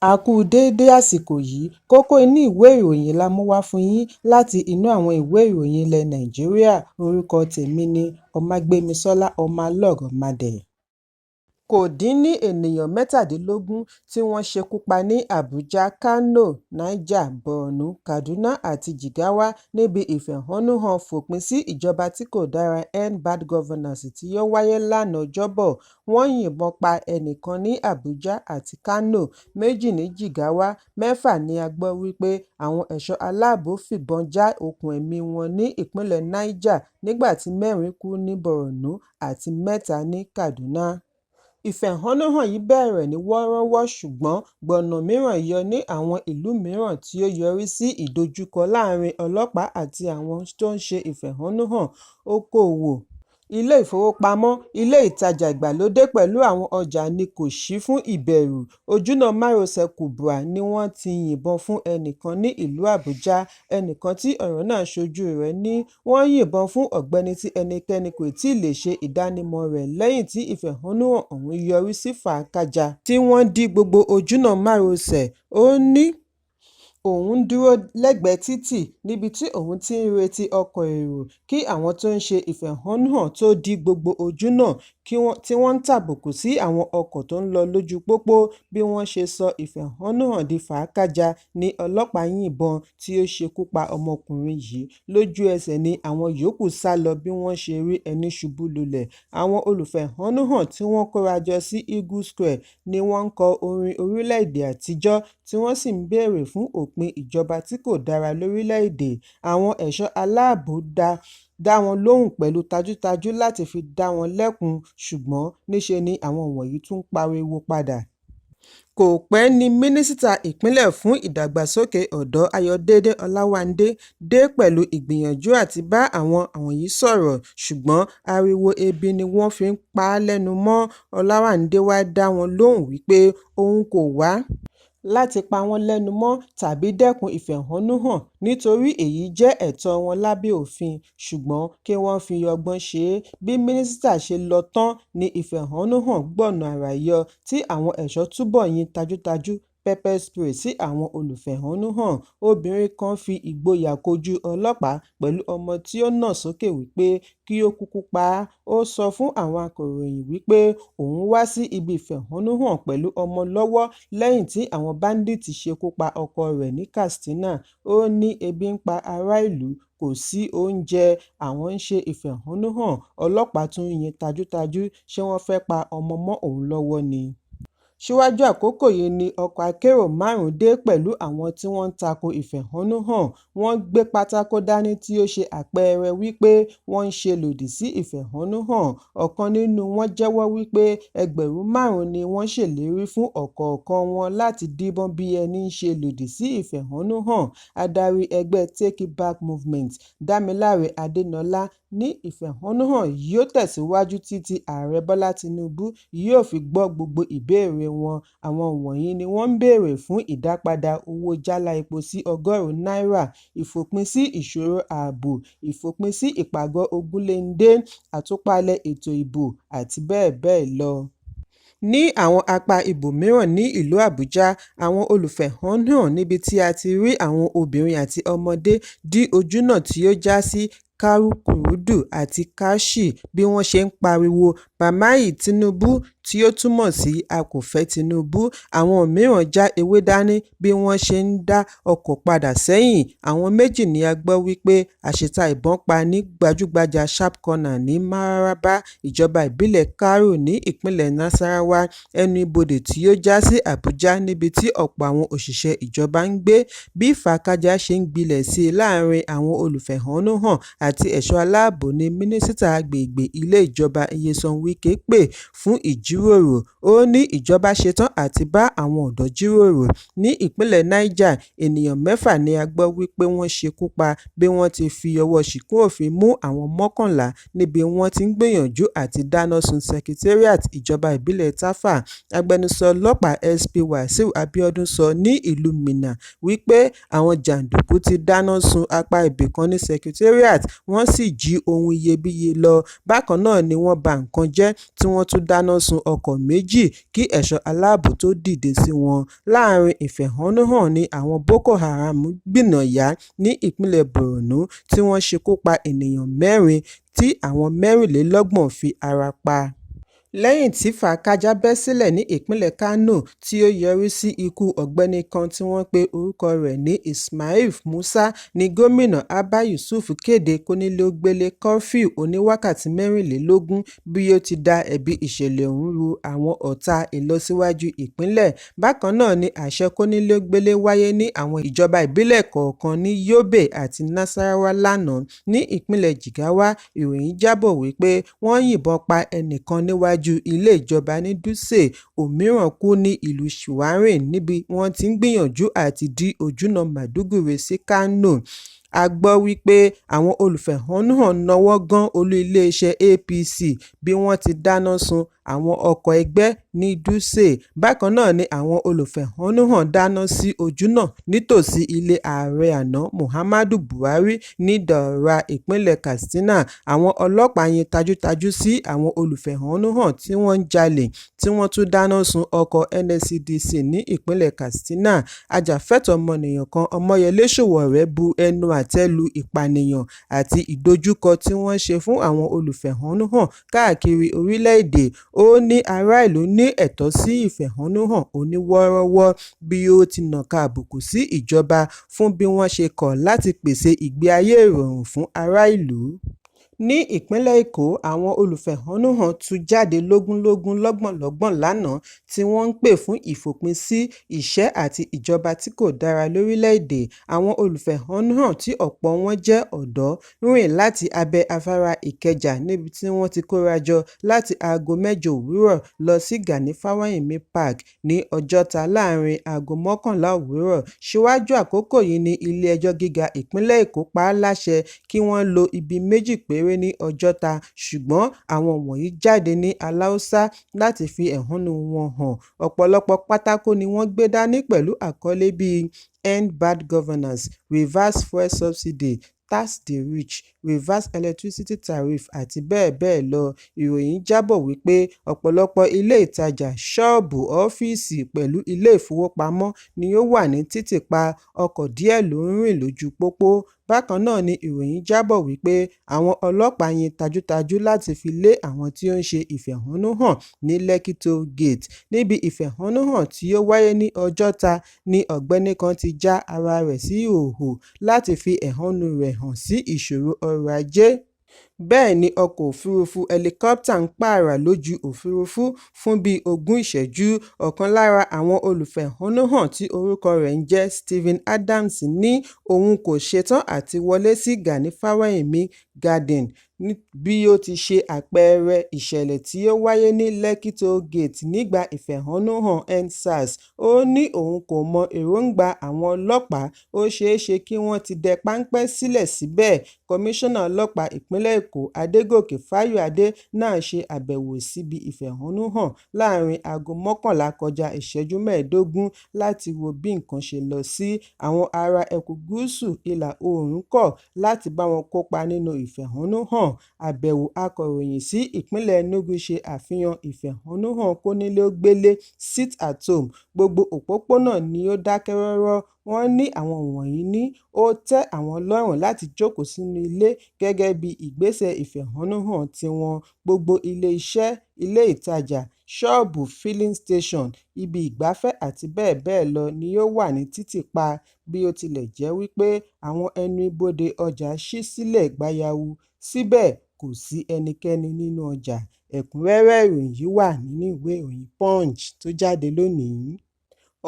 A kú déédé àsìkò yìí, kókó inú ìwé ìròyìn la mú wá fún yín láti inú àwọn ìwé ìròyìn ilẹ̀ Nàìjíríà. Orúkọ tèmi ni Ọmágbémisọ́lá Ọmọlọ́rọ̀mọdẹ̀. Kò dín ní ènìyàn 17 tí wọ́n ṣekú pa ní Àbújá, Kano, Niger, Borno, Kaduna àti Jigawa níbi ìfẹ̀hónúhàn fòpin sí ìjọba tí kò dára End Bad Governance tí ó wáyé lánàá Ọjọ́bọ̀. Wọ́n yìnbọn pa ẹnìkan ní Àbújá àti Kano, 2 ní Jigawa, 6 ni a gbọ́ wípé àwọn ẹ̀ṣọ́ aláàbò fìbọn já okùn ẹ̀mí wọn ní ìpínlẹ̀ Niger nígbà tí 4 kú ní Borno àti 3 ní Kaduna. Ìfẹ̀hónúhàn yìí bẹ̀rẹ̀ ní wọ́ọ́rọ́wọ́ ṣùgbọ́n gbọ̀nà mìíràn yọ ní àwọn ìlú mìíràn tí ó yọrí sí ìdojúkọ láàrin ọlọ́pàá àti àwọn tó ń ṣe ìfẹ̀hónúhàn. Okòwò, ilé ìfowópamọ́, ilé ìtajà ìgbàlódé pẹ̀lú àwọn ọjà ni kò ṣí fún ìbẹ̀rù. Ojúnà márosẹ̀ Kubwa ni wọ́n ti yìnbọn fún ẹnìkan ní ìlú Àbújá. Ẹnìkan tí ọ̀rọ̀ náà ṣojú rẹ̀ ní wọ́n yìnbọn fún ọ̀gbẹ́ni tí ẹnikẹ́ni kò tí ì lè ṣe ìdánimọ̀ rẹ̀ lẹ́yìn tí ìfẹ̀hónúhàn ọ̀hún yọrí sí fàákájà tí wọ́n dí gbogbo ojúnà márosẹ̀. Ó ní òun dúró lẹ́gbẹ̀ẹ́ títì níbi tí òun ti ń retí ọkọ̀ èrò kí àwọn tó ń ṣe ìfẹ̀hónúhàn tó dí gbogbo ojúnà tí wọ́n ń tàbùkù sí àwọn ọkọ̀ tó ń lọ lójú pópó. Bí wọ́n ṣe sọ ìfẹ̀hónúhàn di fàákájà ni ọlọ́pàá yìnbọn tí ó ṣekú pa ọmọkùnrin yìí. Lójú ẹsẹ̀ ni àwọn yòókù sá lọ bí wọ́n ṣe rí ẹni ṣubú lulẹ̀. Àwọn olùfẹ̀hónúhàn tí wọ́n kórajọ sí Eagle Square ni wọ́n ń kọ orin orílẹ̀-èdè àtijọ́ tí wọ́n sì ń béèrè fún òpin ìjọba tí kò dára lórílẹ̀-èdè. Àwọn ẹ̀ṣọ́ aláàbò dá wọn lóhùn pẹ̀lú tajútajú láti fi dá wọn lẹ́kun ṣùgbọ́n níṣe ni àwọn wọ̀nyí tún pariwo padà. Kò pẹ́ ní mínísítà ìpínlẹ̀ fún ìdàgbàsókè ọ̀dọ́ Ayọ̀délé Ọláwándé dé pẹ̀lú ìgbìyànjú àti bá àwọn wọ̀nyí sọ̀rọ̀ ṣùgbọ́n ariwo ebi ni wọ́n fi ń pa á lẹ́nu mọ́. Ọláwándé wá dá wọn lóhùn wípé òun kò wá láti pa wọ́n lẹ́nu mọ́ tàbí dẹ́kun ìfẹ̀hónúhàn nítorí èyí jẹ́ ẹ̀tọ́ wọn lábẹ́ òfin ṣùgbọ́n kí wọ́n fi ọgbọ́n ṣe é. Bí mínísítà ṣe lọ tán ni ìfẹ̀hónúhàn gbọ̀nà àrà yọ tí àwọn ẹ̀ṣọ́ túbọ̀ yin tajútajú pepper spray sí àwọn olùfẹ̀hónúhàn. Obìnrin kan fi ìgboyà kojú ọlọ́pàá pẹ̀lú ọmọ tí ó nà sókè wípé kí ó kúkú pa á. Ó sọ fún àwọn akọ̀ròyìn wípé òun wá sí ibi ìfẹ̀hónúhàn pẹ̀lú ọmọ lọ́wọ́ lẹ́yìn tí àwọn báńdíìtì ṣekú pa ọkọ rẹ̀ ní Katsina. Ó ní ebi ń pa ará ìlú, kò sí oúnjẹ, àwọn ń ṣe ìfẹ̀hónúhàn, ọlọ́pàá tún yin tajútajú, ṣé wọ́n fẹ́ pa ọmọ mọ́ òun lọ́wọ́ ni? Síwájú àkókò yìí ni ọkọ̀ akérò 5 dé pẹ̀lú àwọn tí wọ́n ń tako ìfẹ̀hónúhàn. Wọ́n gbé pátákó dání tí ó ṣe àpẹẹrẹ wípé wọ́n ń ṣe lòdì sí ìfẹ̀hónúhàn. Ọ̀kan nínú wọn jẹ́wọ́ wípé 5,000 ni wọ́n ṣèlérí fún ọ̀kọ̀ọ̀kan wọn láti díbọ́n bí ẹni ń ṣe lòdì sí ìfẹ̀hónúhàn. Adarí ẹgbẹ́ Take It Back Movement, Dámiláre Adénọlá, ní ìfẹ̀hónúhàn yóò tẹ̀síwájú títí Ààrẹ Bọ́lá Tinubu yóò fi gbọ́ gbogbo ìbéèrè wọn. Àwọn wọ̀nyí ni wọ́n ń béèrè fún ìdápadà owó jálá epo sí $100, ìfòpin sí ìṣòro ààbò, ìfòpin sí ìpàgọ́ ogunléndé, àtúpalẹ̀ ètò ìbò àti bẹ́ẹ̀ bẹ́ẹ̀ lọ. Ní àwọn apá ibòmíràn ní ìlú Àbújá, àwọn olùfẹ̀hónúhàn níbi tí a ti rí àwọn obìnrin àti ọmọdé dí ojúnà tí ó já sí Karukurudu àti Kashi bí wọ́n ṣe ń pariwo Bàmáì Tinubu tí ó túmọ̀ sí a kò fẹ́ Tinubu. Àwọn mìíràn já ewé dání bí wọ́n ṣe ń dá ọkọ̀ padà sẹ́yìn. Àwọn 2 ni a gbọ́ wípé àṣìta ìbọn pa ní gbajúgbajà Sharp Corner ní Mararaba, ìjọba ìbílẹ̀ Karo ní ìpínlẹ̀ Nasarawa, ẹnu ibodè tí ó já sí Àbújá níbi tí ọ̀pọ̀ àwọn òṣìṣẹ́ ìjọba ń gbé. Bí fàákájà ṣe ń gbilẹ̀ sí láàrin àwọn olùfẹ̀hónúhàn àti ẹ̀ṣọ́ aláàbò ni mínísítà agbègbè ilé ìjọba Nyesom Wike pè fún ìjíròrò. Ó ní ìjọba ṣetán àti bá àwọn ọ̀dọ́ jíròrò. Ní ìpínlẹ̀ Niger, ènìyàn 6 ni a gbọ́ wípé wọ́n ṣekú pa bí wọ́n ti fi ọwọ́ ṣìkún òfin mú àwọn 11 níbi wọ́n ti ń gbìyànjú àti dáná sun secretariat ìjọba ìbílẹ̀ Tafa. Agbẹnusọ ọlọ́pàá SP Wasiu Abiodun sọ ní ìlú Minna wípé àwọn jàǹdùkú ti dáná sun apá ibìkan ní secretariat wọ́n sì jí ohun iyebíye lọ. Bákan náà ni wọ́n ba nǹkan jẹ́ tí wọ́n tún dáná sun ọkọ̀ méjì kí ẹ̀ṣọ́ aláàbò tó dìde sí wọn. Láàrin ìfẹ̀hónúhàn ni àwọn Boko Haram gbìnàyá ní ìpínlẹ̀ Borno tí wọ́n ṣekú pa ènìyàn 4 tí àwọn 24 fi ara pa. Lẹ́yìn tí fàákájà bẹ́ sílẹ̀ ní ìpínlẹ̀ Kano tí ó yọrí sí ikú ọ̀gbẹ́ni kan tí wọ́n pe orúkọ rẹ̀ ní Ismail Musa ní gómìnà Abba Yusuf kéde kónílé-ó-gbélé kọ́fíù oníwákàtí 24 bí ó ti da ẹ̀bi ìṣẹ̀lẹ̀ ọ̀hún ru àwọn ọ̀tá ìlọsíwájú ìpínlẹ̀. Bákan náà ni àṣẹ kónílé-ó-gbélé wáyé ní àwọn ìjọba ìbílẹ̀ kọ̀ọ̀kan ní Yobe àti Nasarawa lánàá. Ní ìpínlẹ̀ Jigawa, ìròyìn jábọ̀ wípé wọ́n yìnbọn pa ẹnìkan níwájú ilé ìjọba ní Dutse, òmíràn kú ní ìlú Shiwarin níbi wọ́n ti ń gbìyànjú àti dí ojúnà Maiduguri sí Kano. A gbọ́ wípé àwọn olùfẹ̀hónúhàn náwó gan olú iléeṣẹ́ APC bí wọ́n ti dáná sun àwọn ọkọ̀ ẹgbẹ́ ní Dutse. Bákan náà ni àwọn olùfẹ̀hónúhàn dáná sí ojúnà nítòsí ilé ààrẹ àná Muhammadu Buhari ní Daura, ìpínlẹ̀ Katsina. Àwọn ọlọ́pàá yin tajútajú sí àwọn olùfẹ̀hónúhàn tí wọ́n ń jalè tí wọ́n tún dáná sun ọkọ̀ NSCDC ní ìpínlẹ̀ Katsina. Ajàfẹ́tọ̀ọ́ ọmọnìyàn kan Ọmọyẹlé Sowore bu ẹnu àtẹ́ lu ìpànìyàn àti ìdojúkọ tí wọ́n ṣe fún àwọn olùfẹ̀hónúhàn káàkiri orílẹ̀-èdè. Ó ní ará ìlú ní ẹ̀tọ́ sí ìfẹ̀hónúhàn oníwọ́rọ́wọ́ bí ó ti nàka àbùkù sí ìjọba fún bí wọ́n ṣe kọ̀ láti pèsè ìgbé ayé ìrọ̀rùn fún ará ìlú. Ní ìpínlẹ̀ Èkó, àwọn olùfẹ̀hónúhàn tú jáde lógúnlógún lọ́gbọ̀nlọ́gbọ̀n lánàá tí wọ́n ń pè fún ìfòpin sí ìṣẹ́ àti ìjọba tí kò dára lórílẹ̀-èdè. Àwọn olùfẹ̀hónúhàn tí ọ̀pọ̀ wọn jẹ́ ọ̀dọ́ rìn láti abẹ́ afárá Ìkẹjà níbi tí wọ́n ti kórajọ láti aago 8 òwúrọ̀ lọ sí Gani Fáwẹ́hìnmí Park ní Ọjọ́ta láàrin aago 11 òwúrọ̀. Síwájú àkókò yìí ni Ilé-ẹjọ́ Gíga ìpínlẹ̀ Èkó pa á láṣẹ kí wọ́n lo ibi méjì péré ní Ọjọ́ta, ṣùgbọ́n àwọn wọ̀nyí jáde ní aláùsá láti fi ẹ̀hónú wọn hàn. Ọ̀pọ̀lọpọ̀ pátákó ni wọ́n gbé dání pẹ̀lú àkọlé bíi End Bad Governance, Reverse Fuel Subsidy, Tax the Rich, Reverse Electricity Tariff àti bẹ́ẹ̀ bẹ́ẹ̀ lọ. Ìròyìn jábọ̀ wípé ọ̀pọ̀lọpọ̀ ilé ìtajà, ṣọ́ọ̀bù, ọ́fíìsì pẹ̀lú ilé ìfowópamọ́ ni ó wà ní títìpa, ọkọ̀ díẹ̀ ló ń rìn lójú pópó. Bákan náà ni ìròyìn jábọ̀ wípé àwọn ọlọ́pàá yin tajútajú láti fi lé àwọn tí ó ń ṣe ìfẹ̀hónúhàn ní Lekki Toll Gate. Níbi ìfẹ̀hónúhàn tí ó wáyé ní Ọjọ́ta ni ọ̀gbẹ́ni kan ti já ara rẹ̀ sí ìhòhò láti fi ẹ̀hónú rẹ̀ hàn sí ìṣòro ọrọ̀ ajé. Bẹ́ẹ̀ ni ọkọ̀ òfurufú hẹlikọ́pítà ń pààrà lójú òfurufú fún bíi 20 ìṣẹ́jú. Ọ̀kan lára àwọn olùfẹ̀hónúhàn tí orúkọ rẹ̀ ń jẹ́ Stephen Adams ní òun kò ṣetán àti wọlé sí Gani Fáwẹ́hìnmí Garden bí ó ti ṣe àpẹẹrẹ ìṣẹ̀lẹ̀ tí ó wáyé ní Lekki Toll Gate nígbà ìfẹ̀hónúhàn EndSARS. Ó ní òun kò mọ èròǹgbà àwọn ọlọ́pàá, ó ṣeéṣe kí wọ́n ti dẹ páńpẹ́ sílẹ̀ síbẹ̀. Kọmíṣánná ọlọ́pàá ìpínlẹ̀ Èkó Adégòkè Fáyọ̀adé náà ṣe àbẹ̀wò síbi ìfẹ̀hónúhàn láàrin aago 11 kọjá ìṣẹ́jú 15 láti wo bí nǹkan ṣe lọ sí. Àwọn ará ẹkùn gúúsù ìlà oòrùn kọ̀ láti bá wọn kópa nínú ìfẹ̀hónúhàn. Àbẹ̀wò akọ̀ròyìn sí ìpínlẹ̀ Enugu ṣe àfihàn ìfẹ̀hónúhàn kónílé-ó-gbélé Sit at Home. Gbogbo òpópónà ni ó dákẹ́ rọ́rọ́. Wọ́n ní àwọn wọ̀nyí ní ó tẹ́ àwọn lọ́rùn láti jókòó sínú ilé gẹ́gẹ́ bí ìgbésẹ̀ ìfẹ̀hónúhàn tiwọn. Gbogbo ilé-iṣẹ́, ilé ìtajà, ṣọ́ọ̀bù, filling station, ibi ìgbafẹ́ àti bẹ́ẹ̀ bẹ́ẹ̀ lọ ni ó wà ní títìpa bí ó tilẹ̀ jẹ́ wípé àwọn ẹnu ibodè ọjà ṣí sílẹ̀ gbayawu. Síbẹ̀ kò sí ẹnikẹ́ni nínú ọjà. Ẹ̀kúnrẹ́rẹ́ ìròyìn yìí wà nínú ìwé ìròyìn Punch tó jáde lónìí.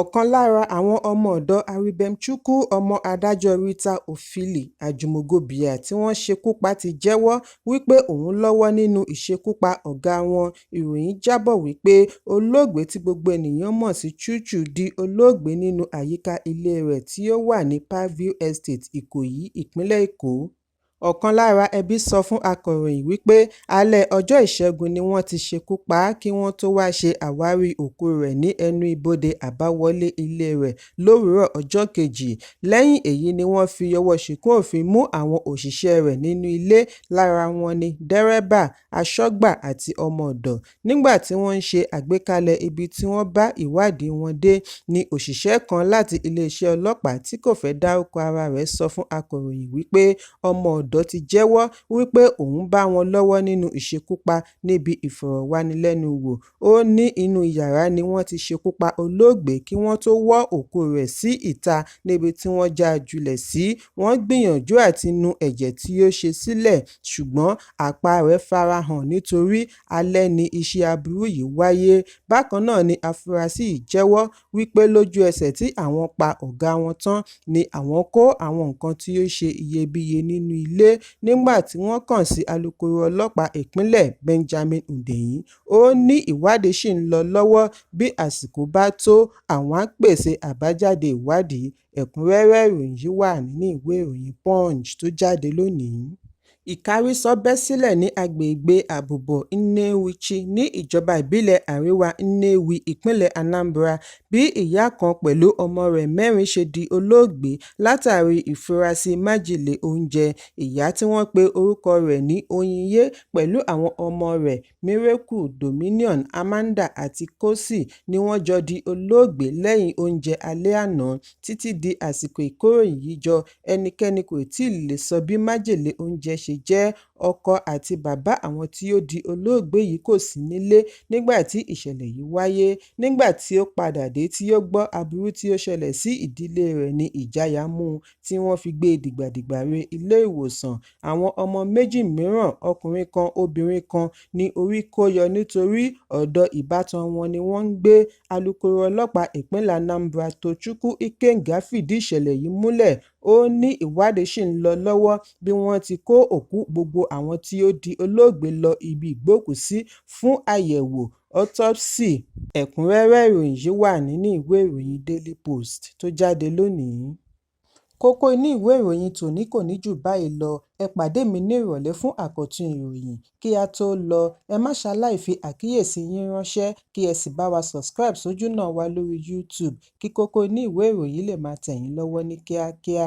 Ọ̀kan lára àwọn ọmọ ọ̀dọ̀ Aribemchukwu, ọmọ adájọ́ Rita Ofili Ajumogobia tí wọ́n ṣekúpa ti jẹ́wọ́ wípé òun lọ́wọ́ nínú ìṣekúpa ọ̀gá wọn. Ìròyìn jábọ̀ wípé olóògbé tí gbogbo ènìyàn mọ̀ sí Chuchu di olóògbé nínú àyíká ilé rẹ̀ tí ó wà ní Parkview Estate, Ìkòyí, ìpínlẹ̀ Èkó. Ọ̀kan lára ẹbí sọ fún akọ̀ròyìn wípé alẹ́ ọjọ́ Ìṣẹ́gun ni wọ́n ti ṣekú pa á kí wọ́n tó wá ṣe àwárí òkú rẹ̀ ní ẹnu ibodè àbáwọlé ilé rẹ̀ lówùúrọ̀ ọjọ́ kejì. Lẹ́yìn èyí ni wọ́n fi ọwọ́ ṣìkún òfin mú àwọn òṣìṣẹ́ rẹ̀ nínú ilé, lára wọn ni dẹ́rẹ́bà, aṣọ́gbà àti ọmọ ọ̀dọ̀. Nígbà tí wọ́n ń ṣe àgbékalẹ̀ ibi tí wọ́n bá ìwádìí wọn dé ni òṣìṣẹ́ kan láti iléeṣẹ́ ọlọ́pàá tí kò fẹ́ dárúkọ ara rẹ̀ sọ fún akọ̀ròyìn wípé ọmọ ọ̀dọ̀ ti jẹ́wọ́ wípé òun bá wọn lọ́wọ́ nínú ìṣekúpa níbi ìfọ̀rọ̀wánilẹ́nuwò. Ó ní inú yàrá ni wọ́n ti ṣekúpa olóògbé kí wọ́n tó wọ́ òkú rẹ̀ sí ìta níbi tí wọ́n já a jùlẹ̀ sí. Wọ́n gbìyànjú àti nu ẹ̀jẹ̀ tí ó ṣe sílẹ̀, ṣùgbọ́n àpá rẹ̀ farahàn nítorí alẹ́ ni iṣẹ́ aburú yìí wáyé. Bákan náà ni afurasí yìí jẹ́wọ́ wípé lójú ẹsẹ̀ tí àwọn pa ọ̀gá wọn tán ni àwọn kó àwọn nǹkan tí ó ṣe iyebíye nínú ilé. Nígbà tí wọ́n kàn sí alukoro ọlọ́pàá ìpínlẹ̀ Benjamin Hundeyin, ó ní ìwádìí ṣì ń lọ lọ́wọ́, bí àsìkò bá tó àwọn á pèsè àbájáde ìwádìí. Ẹ̀kúnrẹ́rẹ́ ìròyìn yìí wà nínú ìwé ìròyìn Punch tó jáde lónìí. Ìkárísọ́ bẹ́ sílẹ̀ ní agbègbè Àbùbọ̀ Nnewichi ní ìjọba ìbílẹ̀ Àríwá Nnewi, ìpínlẹ̀ Anambra, bí ìyá kan pẹ̀lú ọmọ rẹ̀ 4 ṣe di olóògbé látàrí ìfurasí májèlé oúnjẹ. Ìyá tí wọ́n pe orúkọ rẹ̀ ní Oyinye pẹ̀lú àwọn ọmọ rẹ̀ Miracle, Dominion, Amanda àti Kosi ni wọ́n jọ di olóògbé lẹ́yìn oúnjẹ alẹ́ àná. Títí di àsìkò ìkóròyìn yìí jọ, ẹnikẹ́ni kò tíì lè sọ bí májèlé oúnjẹ ṣe jẹ́. Ọkọ àti bàbá àwọn tí ó di olóògbé yìí kò sí nílé nígbà tí ìṣẹ̀lẹ̀ yìí wáyé. Nígbà tí ó padà dé tí ó gbọ́ aburú tí ó ṣẹlẹ̀ sí ìdílé rẹ̀ ní ìjáyà mú un, tí wọ́n fi gbé dìgbàdìgbà re ilé ìwòsàn. Àwọn ọmọ 2 mìíràn, ọkùnrin kan obìnrin kan, ní orí kó yọ nítorí ọ̀dọ̀ ìbátan wọn ni wọ́n ń gbé. Alukoro ọlọ́pàá ìpínlẹ̀ Anambra Tochukwu Ikenga fìdí ìṣẹ̀lẹ̀ yìí múlẹ̀. Ó ní ìwádìí ṣì ń lọ lọ́wọ́ bí wọ́n ti kó òkú gbogbo àwọn tí ó di olóògbé lọ ibi ìgbókùúsí fún àyẹ̀wò autopsy. Ẹ̀kúnrẹ́rẹ́ ìròyìn yìí wà nínú ìwé ìròyìn Daily Post tó jáde lónìí. Kókó inú ìwé ìròyìn tòní kò ní jù báyìí lọ. Ẹ pàdé mi ní ìrọ̀lẹ́ fún àkọ́tún ìròyìn. Kí a tó lọ, ẹ má ṣaláì fi àkíyèsí yín ránṣẹ́ kí ẹ sì bá wa subscribe sójú náà wa lórí YouTube kí kókó inú ìwé ìròyìn lè máa tẹ̀ yín lọ́wọ́ ní kíákíá.